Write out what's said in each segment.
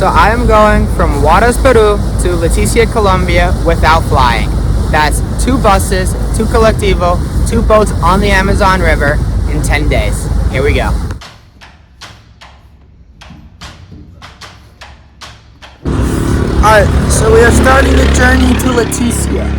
So I am going from Huaraz, Peru to Leticia, Colombia without flying. That's 2 buses, 2 Colectivo, 2 boats on the Amazon River in 10 days. Here we go. Alright, so we are starting the journey to Leticia.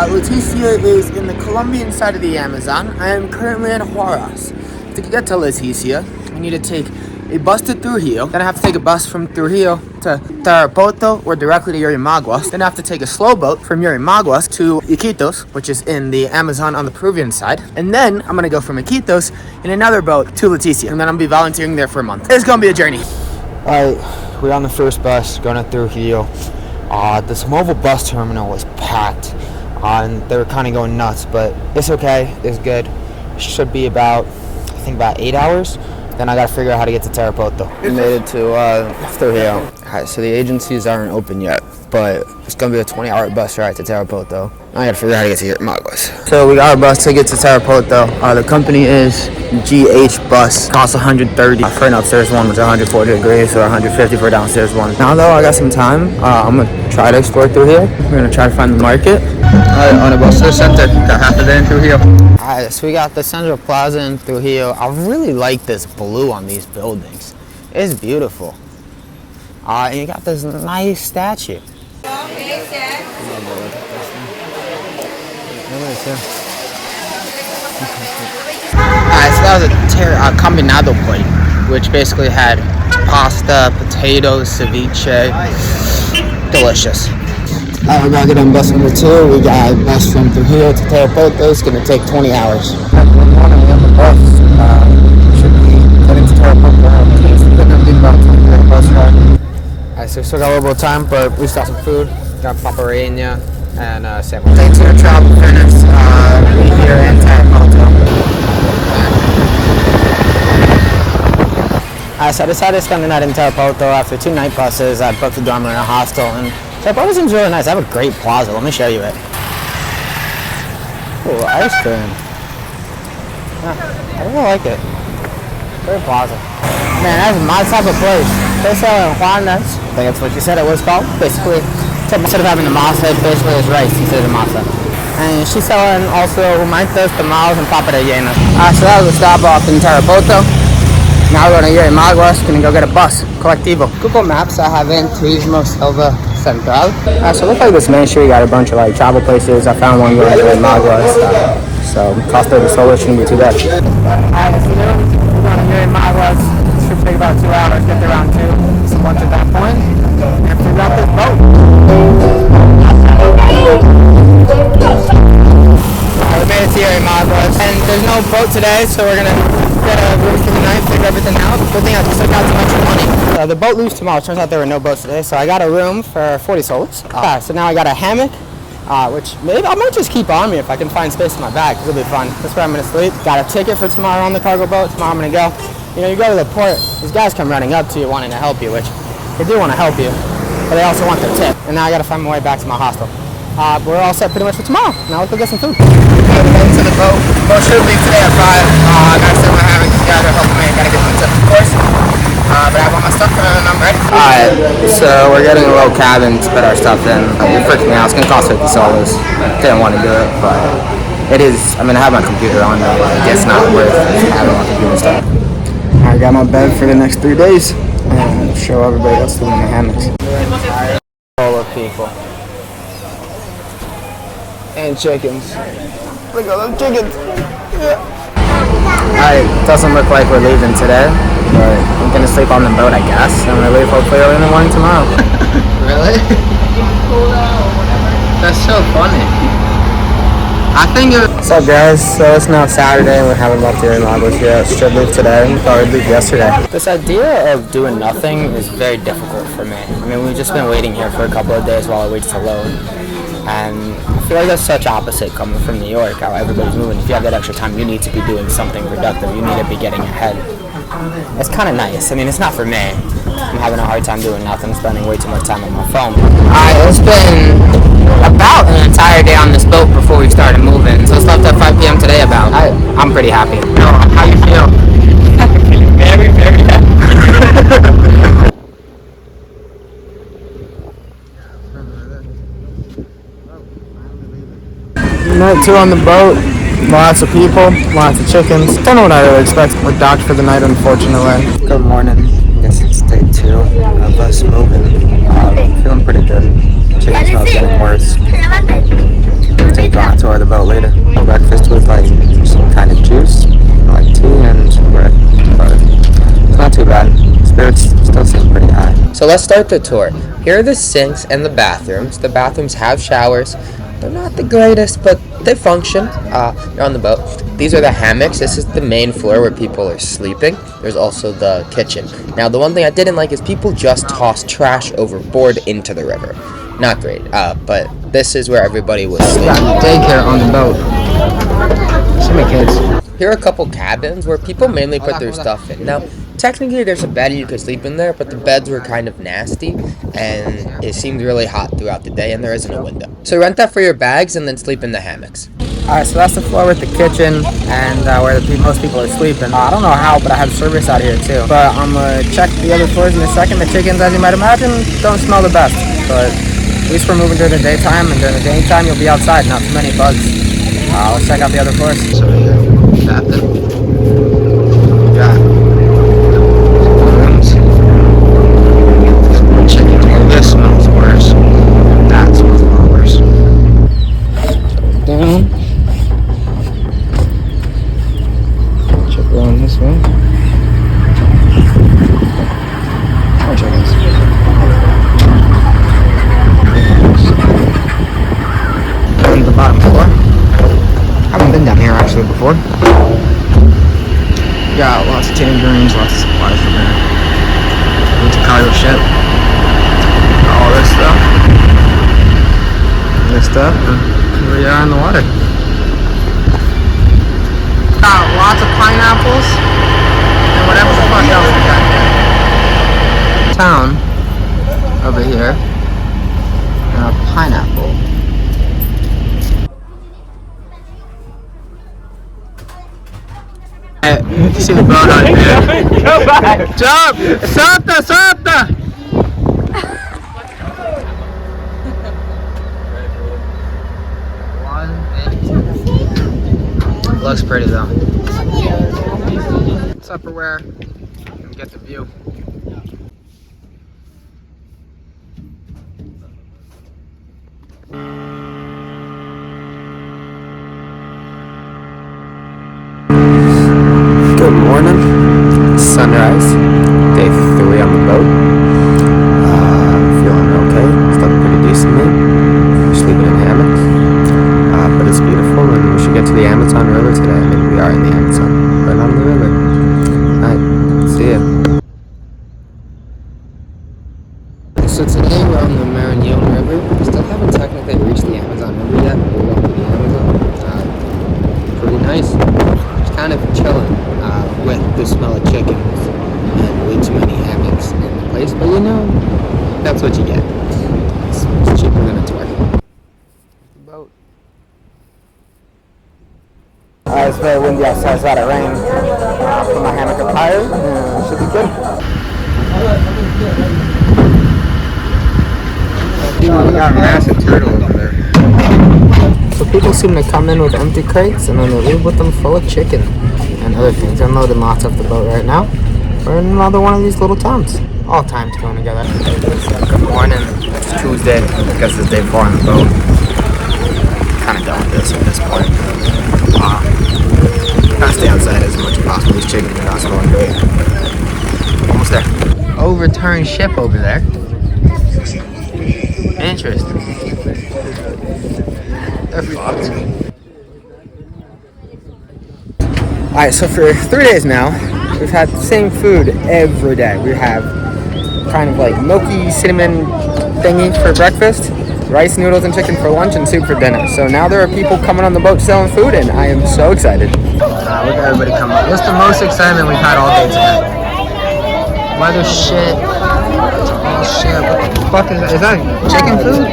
Leticia is in the Colombian side of the Amazon. I am currently in Huaraz. To get to Leticia, I need to take a bus to Trujillo. Then I have to take a bus from Trujillo to Taropoto or directly to Yurimaguas. Then I have to take a slow boat from Yurimaguas to Iquitos, which is in the Amazon on the Peruvian side. And then I'm gonna go from Iquitos in another boat to Leticia. And then I'm gonna be volunteering there for a month. It's gonna be a journey. Alright, we're on the first bus going to Trujillo. This mobile bus terminal was packed. And they were kind of going nuts, but it's okay. It's good. Should be about, I think, about 8 hours. Then I gotta figure out how to get to Taropoto. We made it to Trujillo. Alright, so the agencies aren't open yet, but it's gonna be a 20-hour bus ride to Taropoto. I gotta figure out how to get to Yurimaguas. So we got our bus ticket to Taropoto. The company is GH Bus. Costs $130 for an upstairs one, which is 140 degrees, or $150 for a downstairs one. Now though, I got some time. I'm gonna try to explore through here. We're gonna try to find the market. Alright, on the bus to the center. Got half of it in Trujillo. Alright, so we got the Central Plaza in Trujillo. I really like this blue on these buildings. It's beautiful. And you got this nice statue. Alright, so that was a combinado plate, which basically had pasta, potatoes, ceviche. Delicious. Alright, we're gonna get on bus number 2. We got a bus from Trujillo to Taropoto. It's gonna take 20 hours. Good morning, we have the bus. Should be heading to Taropoto. It's gonna be about 20 minute bus ride. Alright, so we still got a little bit of time, but we still got some food. Got papareña and sandwich. Thanks to our travel fitness. We're here in Taropoto. Alright, so I decided to spend the night in Taropoto after 2 night buses. I booked a dormer in a hostel, and Taropoto seems really nice. I have a great plaza. Let me show you it. Ooh, ice cream. I really like it. Great plaza. Man, that's my type of place. They sell in Huaraz. I think that's what you said it was called. Basically, instead of having the masa, basically it's rice instead of the masa. And she's selling also humitas, tamales, and papa rellenas. So that was a stop off in Taropoto. Now we're going to Yurimaguas. Gonna go get a bus. Colectivo. Google Maps, I have in Turismo Selva Central. So it looks like this main street got a bunch of like travel places. I found one going to Yurimaguas. So cost of the solar shouldn't be too bad. Alright, so we're going to Yurimaguas. Should take about 2 hours. Get there around 2. So once at that point, we have to figure out this boat. We made it to Yurimaguas, and there's no boat today, so we're gonna get a room for the night, figure everything out. Good thing I just took out some extra money. The boat leaves tomorrow. Turns out there were no boats today, so I got a room for 40 soles. So now I got a hammock, which maybe I might just keep on me if I can find space in my bag. It'll be fun. That's where I'm gonna sleep. Got a ticket for tomorrow on the cargo boat. Tomorrow I'm gonna go. You know, you go to the port, these guys come running up to you wanting to help you, which they do want to help you, but they also want their tip. And now I gotta find my way back to my hostel. We're all set pretty much for tomorrow. Now let's go get some food. We're heading to the boat. Boat should leave today at 5. I gotta sit in my hammock. These guys are helping me. I gotta get my tip, of course. But I have all my stuff and I'm ready. Alright, so we're getting a little cabin to put our stuff in. It freaked me out. It's gonna cost 50 soles. Didn't want to do it, but it is. I mean, I have my computer on there, but it's not worth having my computer stuff. I got my bed for the next 3 days and show everybody else doing the hammocks. Full of people. And chickens. Look at those chickens. Yeah. Alright, doesn't look like we're leaving today, but I'm gonna sleep on the boat, I guess. I'm gonna leave hopefully early in the morning tomorrow. Really? That's so funny. I think what's up, guys? So it's now Saturday and we haven't left Yurimaguas yet. Should leave today. Thought we'd leave yesterday. This idea of doing nothing is very difficult for me. I mean, we've just been waiting here for a couple of days while I wait to load. And I feel like that's such opposite coming from New York, how everybody's moving. If you have that extra time, you need to be doing something productive. You need to be getting ahead. It's kind of nice. I mean, it's not for me. I'm having a hard time doing nothing, spending way too much time on my phone. It's been about an entire day on this boat before we started moving. So it's left at 5 p.m. today about. I'm pretty happy. No, how you feel? I'm feeling very, very happy. Night 2 on the boat. Lots of people, lots of chickens. Don't know what I really expect. We're docked for the night, unfortunately. Good morning. I guess it's day 2 of us moving. Feeling pretty good. Chicken smell's getting worse. Take you on a tour of the boat later. Breakfast with like some kind of juice, like tea and bread. But it's not too bad. Spirits still seem pretty high. So let's start the tour. Here are the sinks and the bathrooms. The bathrooms have showers. They're not the greatest, but they function. You're on the boat. These are the hammocks. This is the main floor where people are sleeping. There's also the kitchen. Now, the one thing I didn't like is people just toss trash overboard into the river. Not great, but this is where everybody was sleeping. Got daycare on the boat. So many kids. Here are a couple cabins where people mainly put their stuff in. Now, technically there's a bed you could sleep in there, but the beds were kind of nasty, and it seemed really hot throughout the day, and there isn't a window. So rent that for your bags and then sleep in the hammocks. Alright, so that's the floor with the kitchen and where most people are sleeping. I don't know how, but I have service out here too. But I'm going to check the other floors in a second. The chickens, as you might imagine, don't smell the best, but at least we're moving during the daytime, and during the daytime you'll be outside, not too many bugs. Let's check out the other floors. So here, bathroom. Got rooms. Chicken. Oh, this smells worse. That smells a lot worse. Down. Check around this way. More chickens. On the bottom floor. I haven't been down here actually before. Got lots of tangerines, lots of supplies from there. Went to cargo ship. All this stuff. And here we are in the water. Got lots of pineapples and whatever the fuck else we got here. Town over here. And a pineapple. You see the boat on here. Go back! Jump! Salta! Salta! Looks pretty though. Tupperware. And get the view. Good morning. Sunrise. Day 3 on the boat. Feeling okay. Slept pretty decently. We're sleeping in hammocks. But it's beautiful, and we should get to the Amazon River today. I mean, we are in the Amazon, right on the river. Alright, see ya. So today we're on the Marañón River. We still haven't technically reached the Amazon River yet, but we're going to the Amazon. Pretty nice. Just kind of chilling with the smell of chickens and way too many hammocks in the place. But you know, that's what you get. It's cheaper than a tour. Boat. It's very windy outside, it's a lot of rain. Put my hammock up higher, should be good. We got a massive turtle over there. So people seem to come in with empty crates and then they leave with them full of chicken and other things. They're unloading lots off the boat right now. We're in another one of these little towns. All times going together. Good morning. It's Tuesday. I guess it's day 4 on the boat. Kind of done with this at this point. Gotta stay outside as much as possible. These chickens are not smelling great. Almost there. Overturned ship over there. Interesting. They're fucked. Alright, so for 3 days now, we've had the same food every day. We have kind of like milky cinnamon thingy for breakfast, rice noodles and chicken for lunch, and soup for dinner. So now there are people coming on the boat selling food, and I am so excited. Look at everybody coming. This is the most excitement we've had all day today. Weather shit. Oh shit, what the fuck is that? Is that chicken food?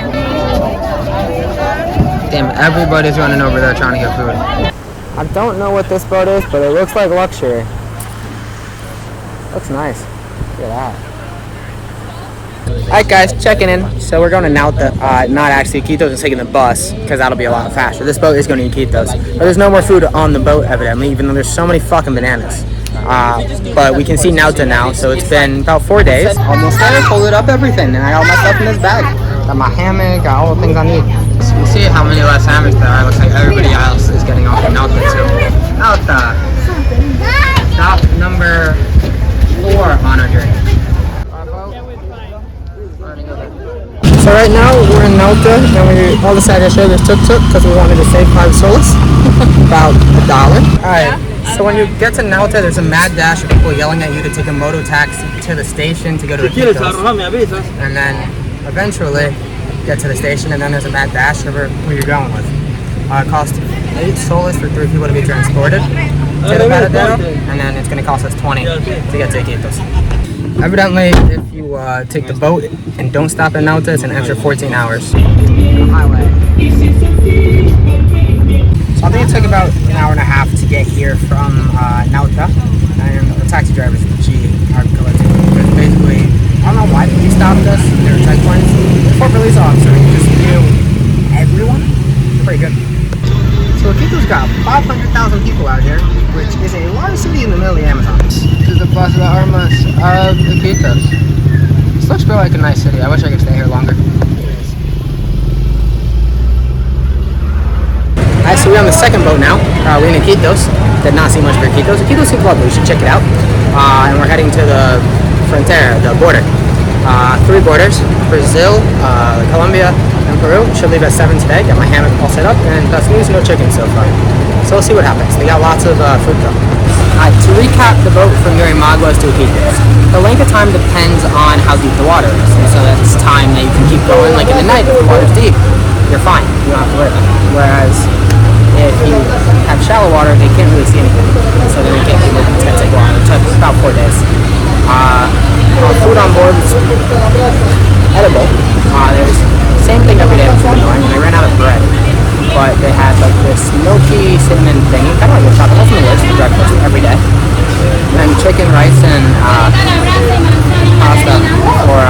Damn, everybody's running over there trying to get food. I don't know what this boat is, but it looks like luxury. Looks nice. Look at that. Alright guys, checking in. So we're going to Nauta, not actually Iquitos, and taking the bus, because that'll be a lot faster. This boat is going to Iquitos. But there's no more food on the boat, evidently, even though there's so many fucking bananas. But we can see Nauta now, so it's been about 4 days. Almost there, folded up everything, and I got all my stuff in this bag. Got my hammock, got all the things I need. So you see how many less hammocks there are. Looks like everybody else is getting off in Nauta too. Nauta! Stop number 4 on our journey. So right now we're in Nauta, and we all decided to share this tuk-tuk because we wanted to save 5 soles, about $1. Alright, so when you get to Nauta, there's a mad dash of people yelling at you to take a moto taxi to the station to go to Iquitos. And then eventually get to the station, and then there's a mad dash over who you're going with. It costs 8 soles for 3 people to be transported to the Paradero, and then it's going to cost us 20 to get to Iquitos. Evidently, if you take the boat and don't stop in Nauta, it's an extra 14 hours. Highway. So I think it took about an hour and a half to get here from Nauta, and the taxi drivers are collecting. Because basically, I don't know why he stopped us. There were checkpoints. The Fort Release officer just knew everyone. Pretty good. So Iquitos got 500,000 people out here, which is a large city in the middle of the Amazon. This is the Plaza de Armas of Iquitos. This looks really like a nice city. I wish I could stay here longer. Alright, so we're on the second boat now. We're in Iquitos. Did not see much for Iquitos. Iquitos seems lovely. You should check it out. And we're heading to the frontera, the border. 3 borders: Brazil, Colombia, and Peru. Should leave at 7 today. Got my hammock all set up, and that's news, no chicken so far. So we'll see what happens. They got lots of food though. To recap the boat from Yurimaguas to Iquitos, the length of time depends on how deep the water is, and so that's time that you can keep going. Like in the night, if the water's deep, you're fine. You don't have to worry about it. Whereas if you have shallow water, they can't really see anything, so then they can't keep moving. It's gonna take a while. It took about 4 days. Food on board is edible. There's the same thing every day, which was annoying. They ran out of bread, but they had like this milky cinnamon thingy, kind of like a chocolate from the woods for breakfast every day. And chicken, rice, and pasta for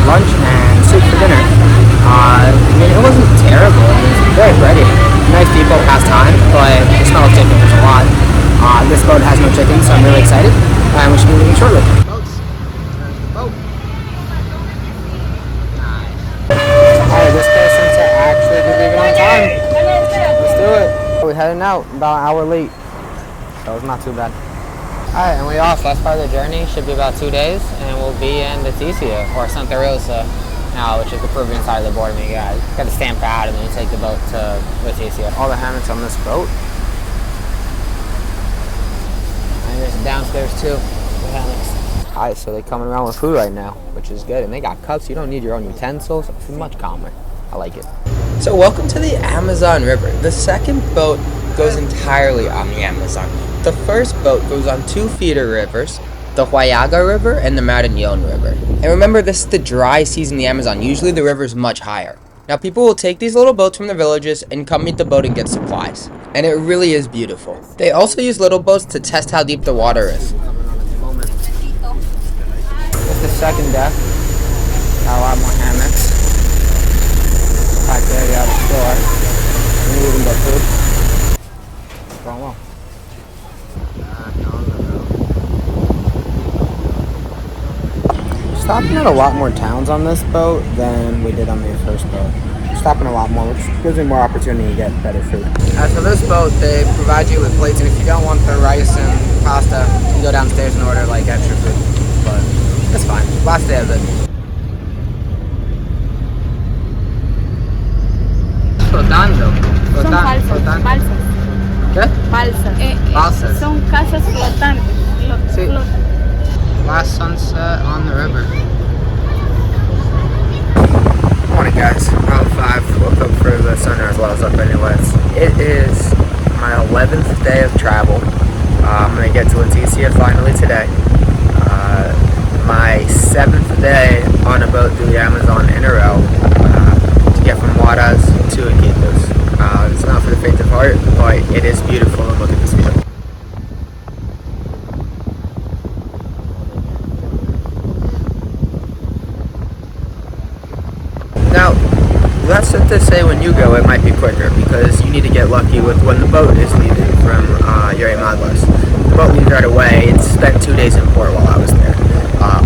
lunch, and soup for dinner. I mean, it wasn't terrible. It was very bready. Nice depot past time, but the smell of chicken was a lot. This boat has no chicken, so I'm really excited, and we should be leaving shortly. Alright, this person to actually be leaving on time. Let's do it. We're heading out about an hour late, so it's not too bad. Alright, and we off. Last part of the journey should be about 2 days, and we'll be in Leticia, or Santa Rosa now, which is the Peruvian side of the border. You got to stamp out, and then you take the boat to Leticia. All the hammocks on this boat. And there's downstairs too, the hammocks. Alright, so they're coming around with food right now, which is good. And they got cups. You don't need your own utensils. It's much calmer. I like it. So welcome to the Amazon River. The second boat goes entirely on the Amazon. The first boat goes on 2 feeder rivers, the Huallaga River and the Marañón River. And remember, this is the dry season in the Amazon. Usually the river is much higher. Now people will take these little boats from the villages and come meet the boat and get supplies. And it really is beautiful. They also use little boats to test how deep the water is. It's the second deck. Got a lot more hammocks. Back there, you have the store. And even the food. It's going well. Stopping at a lot more towns on this boat than we did on the first boat. Stopping a lot more, which gives me more opportunity to get better food. For this boat, they provide you with plates, and if you don't want the rice and pasta, you can go downstairs and order like extra food. But it's fine. Last day of it. Flotando. Son falsas. Falsas. ¿Qué? Falsas. Falsas. Son casas flotantes. Sí. Last sunset on the river. Morning guys, around 5, woke up for the sunrise while I was up anyways. It is my 11th day of travel. I'm going to get to Leticia finally today. My 7th day on a boat through the Amazon in a row to get from Huaraz to Iquitos. It's not for the faint of heart, but it is beautiful, and look at this view. that's to say when you go it might be quicker because you need to get lucky with when the boat is leaving from Yurimaguas. The boat leaves right away. It spent 2 days in port while I was there.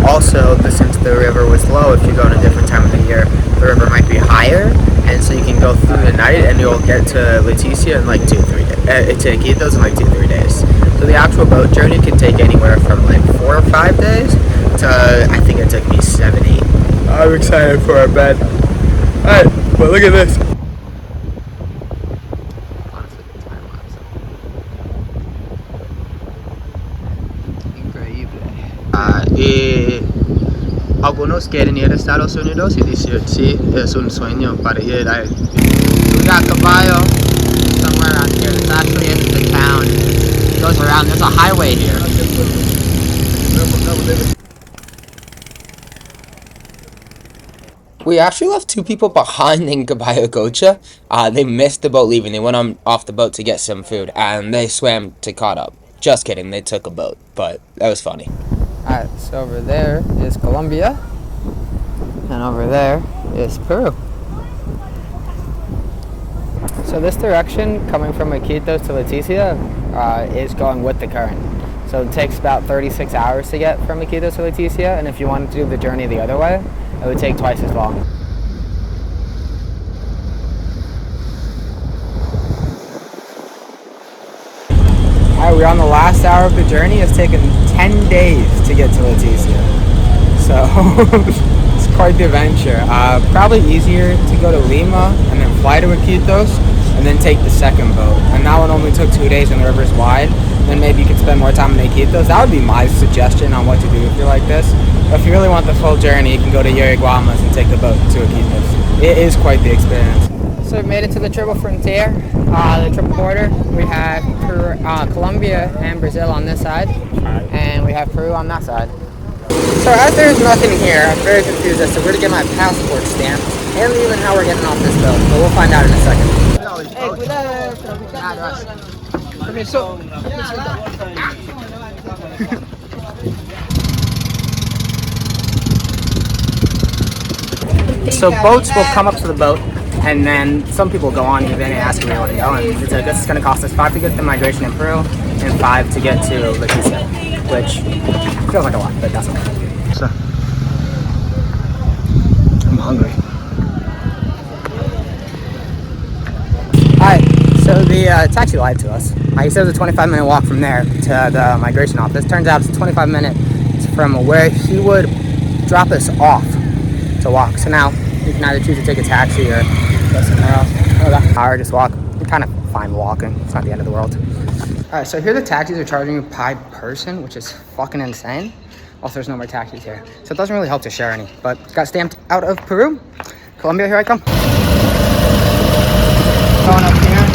Also, since the river was low, if you go in a different time of the year, the river might be higher, and so you can go through the night and you'll get to Leticia in like 2-3 days. To Iquitos in like 2-3 days. So the actual boat journey can take anywhere from like 4 or 5 days to I think it took me 7-8. I'm excited for our bed. Alright, but look at this. Y algunos quieren ir a Estados Unidos y decir sí, es un sueño para ir a we got Caballo somewhere around here. It's actually in the town. It goes around. There's a highway here. We actually left 2 people behind in Caballo Gocha. They missed the boat leaving. They went on off the boat to get some food, and they swam to caught up. Just kidding, they took a boat, but that was funny. Alright, so over there is Colombia, and over there is Peru. So this direction, coming from Iquitos to Leticia, is going with the current. So it takes about 36 hours to get from Iquitos to Leticia, and if you wanted to do the journey the other way, it would take twice as long. Alright, we're on the last hour of the journey. It's taken 10 days to get to Leticia. So, it's quite the adventure. Probably easier to go to Lima and then fly to Iquitos and then take the second boat. And that one only took 2 days and the river's wide. Then maybe you could spend more time in Iquitos. That would be my suggestion on what to do if you're like this. But if you really want the full journey, you can go to Yurimaguas and take the boat to Iquitos. It is quite the experience. So we've made it to the triple frontier, the triple border. We have Colombia and Brazil on this side, and we have Peru on that side. So as there's nothing here, I'm very confused as to where to get my passport stamped, and even how we're getting off this boat, but we'll find out in a second. So boats will come up to the boat, and then some people go on even and ask where you want to go. And it's like, this is going to cost us 5 to get to migration in Peru and 5 to get to Leticia, which feels like a lot, but that's okay. So, I'm hungry. Alright, so the taxi lied to us. He said it was a 25-minute walk from there to the migration office. Turns out it's 25 minutes from where he would drop us off to walk. So now you can either choose to take a taxi or go somewhere else. Or just walk. You're kind of fine walking. It's not the end of the world. Alright, so here the taxis are charging you per person, which is fucking insane. Also, there's no more taxis here. So it doesn't really help to share any. But it got stamped out of Peru. Colombia, here I come. Going up here.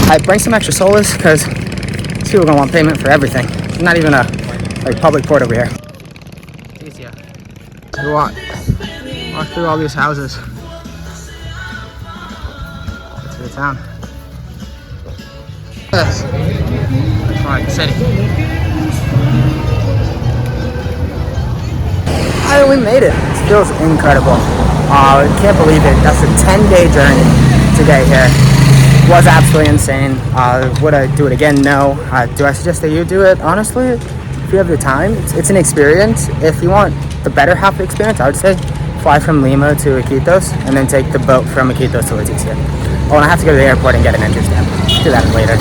Alright, bring some extra solas, because people are going to want payment for everything. There's not even a public port over here. You walk through all these houses. Get to the town. Yes. That's like the city. Alright, we made it. This feels incredible. I can't believe it. That's a 10-day journey to get here. It was absolutely insane. Would I do it again? No. Do I suggest that you do it? Honestly, if you have the time, it's an experience. If you want the better half of the experience, I would say fly from Lima to Iquitos and then take the boat from Iquitos to Leticia. Oh, and I have to go to the airport and get an entry stamp. Do that later.